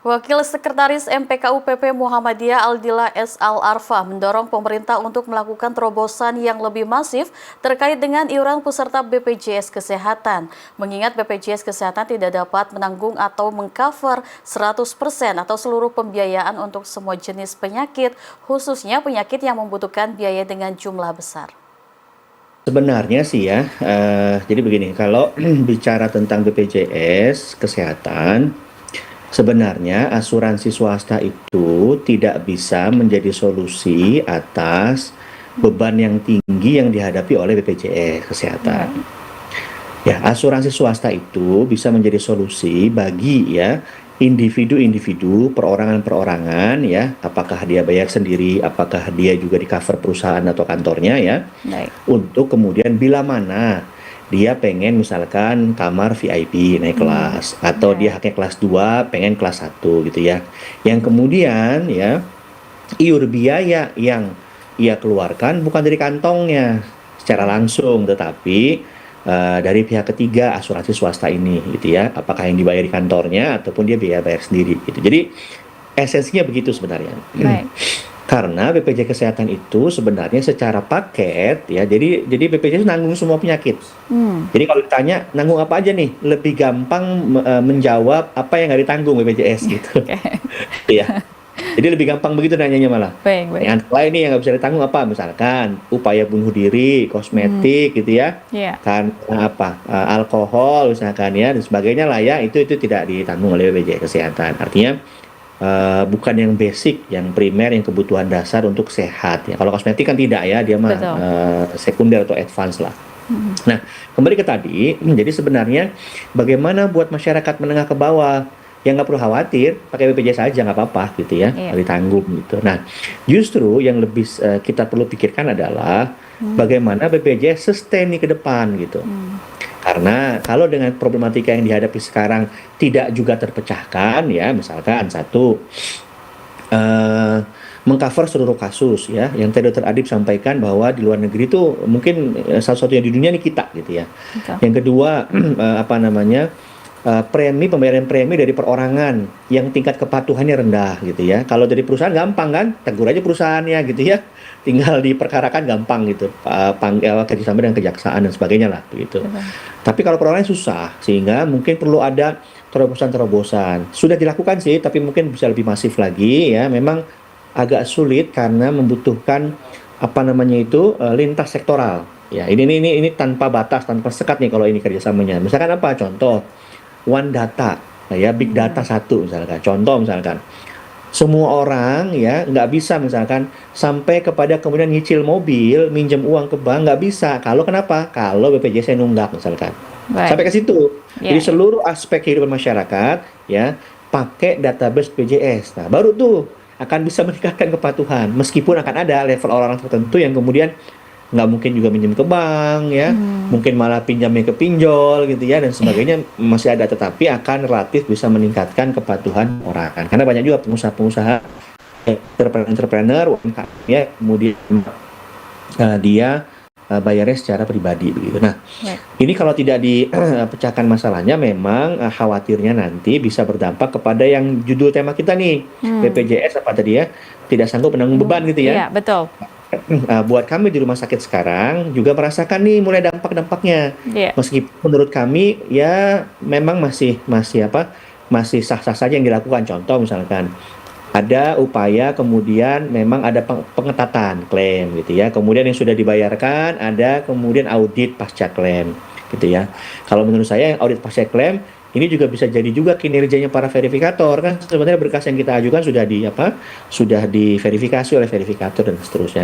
Wakil Sekretaris MPKUPP Muhammadiyah Aldila S. Al-Arfa mendorong pemerintah untuk melakukan terobosan yang lebih masif terkait dengan iuran peserta BPJS Kesehatan. Mengingat BPJS Kesehatan tidak dapat menanggung atau mengcover 100% atau seluruh pembiayaan untuk semua jenis penyakit, khususnya penyakit yang membutuhkan biaya dengan jumlah besar. Sebenarnya sih ya, jadi begini, kalau bicara tentang BPJS Kesehatan, sebenarnya asuransi swasta itu tidak bisa menjadi solusi atas beban yang tinggi yang dihadapi oleh BPJS Kesehatan. Ya, asuransi swasta itu bisa menjadi solusi bagi ya individu-individu, perorangan-perorangan ya, apakah dia bayar sendiri, apakah dia juga di cover perusahaan atau kantornya ya, Baik. untuk kemudian bila mana dia pengen misalkan kamar VIP naik kelas atau dia haknya kelas 2 pengen kelas 1 gitu ya. Yang kemudian ya iur biaya yang ia keluarkan bukan dari kantongnya secara langsung tetapi dari pihak ketiga asuransi swasta ini gitu ya. Apakah yang dibayar di kantornya ataupun dia bayar sendiri gitu. Jadi esensinya begitu sebenarnya. Baik. Karena BPJS Kesehatan itu sebenarnya secara paket ya, jadi BPJS nanggung semua penyakit. Jadi kalau ditanya nanggung apa aja nih, lebih gampang menjawab apa yang nggak ditanggung BPJS gitu. Oke. Iya. Jadi lebih gampang begitu nanyanya malah. Baik, baik. Yang lain nih yang nggak bisa ditanggung apa? Misalkan upaya bunuh diri, kosmetik gitu ya, Iya. kan apa alkohol misalkan ya dan sebagainya lah ya, itu tidak ditanggung oleh BPJS Kesehatan. Artinya bukan yang basic, yang primer, yang kebutuhan dasar untuk sehat ya. Kalau kosmetik kan tidak ya, dia mah Betul. sekunder atau advance lah. Nah, kembali ke tadi, jadi sebenarnya bagaimana buat masyarakat menengah ke bawah yang nggak perlu khawatir, pakai BPJS aja nggak apa-apa gitu ya, Iya. ditanggung gitu. Nah, justru yang lebih kita perlu pikirkan adalah bagaimana BPJS sustain nih ke depan gitu. Karena kalau dengan problematika yang dihadapi sekarang tidak juga terpecahkan ya, misalkan satu mengcover seluruh kasus ya, yang tadi Dr. Adib sampaikan bahwa di luar negeri itu mungkin satu-satunya di dunia ini kita gitu ya. Betul. Yang kedua apa namanya pembayaran premi dari perorangan yang tingkat kepatuhannya rendah gitu ya. Kalau dari perusahaan gampang kan, tegur aja perusahaannya gitu ya, tinggal diperkarakan gampang gitu, kerjasama dengan kejaksaan dan sebagainya lah begitu. Betul. Tapi kalau perorangan susah, sehingga mungkin perlu ada terobosan-terobosan. Sudah dilakukan sih, tapi mungkin bisa lebih masif lagi ya. Memang agak sulit karena membutuhkan apa namanya itu lintas sektoral. Ya, ini tanpa batas, tanpa sekat nih kalau ini kerjasamanya. Misalkan apa? Contoh, One Data, ya Big Data satu misalkan. Contoh misalkan, semua orang ya nggak bisa misalkan sampai kepada kemudian nyicil mobil, minjem uang ke bank nggak bisa. Kalau kenapa? Kalau BPJS nunggak misalkan. Baik. Sampai ke situ. Ya. Jadi seluruh aspek kehidupan masyarakat ya pakai database BPJS. Nah, baru tuh akan bisa meningkatkan kepatuhan. Meskipun akan ada level orang-orang tertentu yang kemudian nggak mungkin juga minjem ke bank ya, mungkin malah pinjamnya ke pinjol gitu ya dan sebagainya masih ada, tetapi akan relatif bisa meningkatkan kepatuhan orang kan. Karena banyak juga pengusaha-pengusaha, entrepreneur ya, kemudian dia bayarnya secara pribadi begitu. Nah, Baik. ini kalau tidak dipecahkan masalahnya, memang khawatirnya nanti bisa berdampak kepada yang judul tema kita nih, BPJS apa tadi ya, tidak sanggup menanggung beban gitu ya. Iya, betul. Buat kami di rumah sakit sekarang juga merasakan nih mulai dampak-dampaknya. Iya. Meskipun menurut kami ya memang masih sah-sah saja yang dilakukan. Contoh misalkan ada upaya kemudian memang ada pengetatan klaim gitu ya. Kemudian yang sudah dibayarkan ada kemudian audit pasca klaim gitu ya. Kalau menurut saya yang audit pasca klaim ini juga bisa jadi juga kinerjanya para verifikator kan, sebenarnya berkas yang kita ajukan sudah diverifikasi oleh verifikator dan seterusnya. Nah,